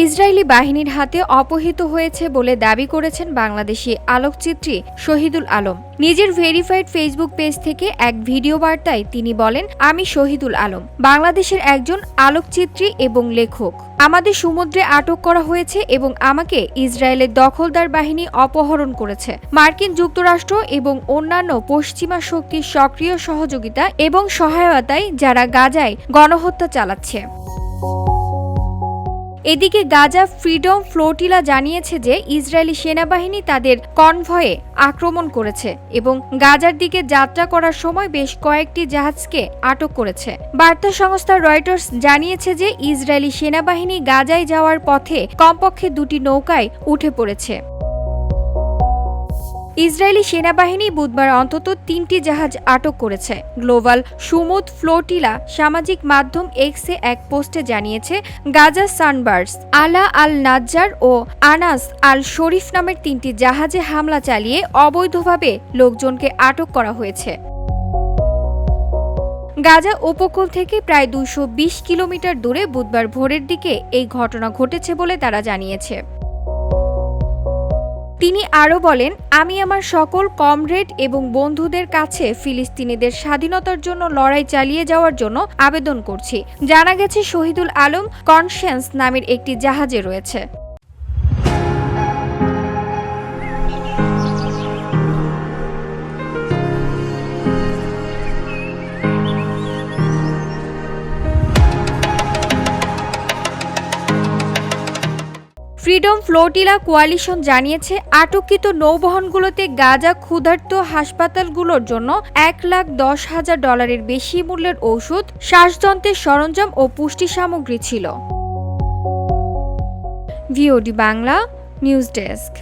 Israeli বাহিনীর হাতে অপহৃত হয়েছে বলে দাবি করেছেন বাংলাদেশি আলোকচিত্রী শহীদুল আলম। নিজের ভেরিফাইড ফেসবুক পেজ থেকে এক ভিডিও বার্তায় তিনি বলেন, আমি শহীদুল আলম, বাংলাদেশের একজন আলোকচিত্রী এবং লেখক। আমাদের সমুদ্রে আটক করা হয়েছে এবং আমাকে ইসরায়েলের দখলদার বাহিনী অপহরণ করেছে। মার্কিন যুক্তরাষ্ট্র এবং অন্যান্য পশ্চিমা শক্তির সক্রিয় সহযোগিতা এবং সহায়তায় যারা গাজায় গণহত্যা চালাচ্ছে। এদিকে গাজা ফ্রিডম ফ্লোটিলা জানিয়েছে যে ইসরায়েলি সেনাবাহিনী তাদের কনভয়ে আক্রমণ করেছে এবং গাজার দিকে যাত্রা করার সময় বেশ কয়েকটি জাহাজকে আটক করেছে। বার্তা সংস্থা রয়টার্স জানিয়েছে যে ইসরায়েলি সেনাবাহিনী গাজায় যাওয়ার পথে কমপক্ষে 2টি নৌকায় উঠে পড়েছে। ইসরায়েলি সেনাবাহিনী বুধবার অন্তত 3টি জাহাজ আটক করেছে। গ্লোবাল সুমুদ ফ্লোটিলা সামাজিক মাধ্যম এক্সে এক পোস্টে জানিয়েছে, গাজা সানবার্স, আলা আল নাজ্জার ও আনাস আল শরীফ নামের 3টি জাহাজে হামলা চালিয়ে অবৈধভাবে লোকজনকে আটক করা হয়েছে। গাজা উপকূল থেকে প্রায় 220 কিলোমিটার দূরে বুধবার ভোরের দিকে এই ঘটনা ঘটেছে বলে তারা জানিয়েছে। তিনি আরও বলেন, আমি আমার সকল কমরেড এবং বন্ধুদের কাছে ফিলিস্তিনিদের স্বাধীনতার জন্য লড়াই চালিয়ে যাওয়ার জন্য আবেদন করছি। জানা গেছে শহীদুল আলম কনসিয়েন্স নামের একটি জাহাজে রয়েছে। ফ্রিডম ফ্লোটিলা কোয়ালিশন জানিয়েছে, আটককৃত নৌবহরগুলোতে গাজা ক্ষুধার্ত হাসপাতালগুলোর জন্য $1,10,000 বেশি মূল্যের ওষুধ, শ্বাসযন্ত্রের সরঞ্জাম ও পুষ্টি সামগ্রী ছিল। VOD Bangla news desk.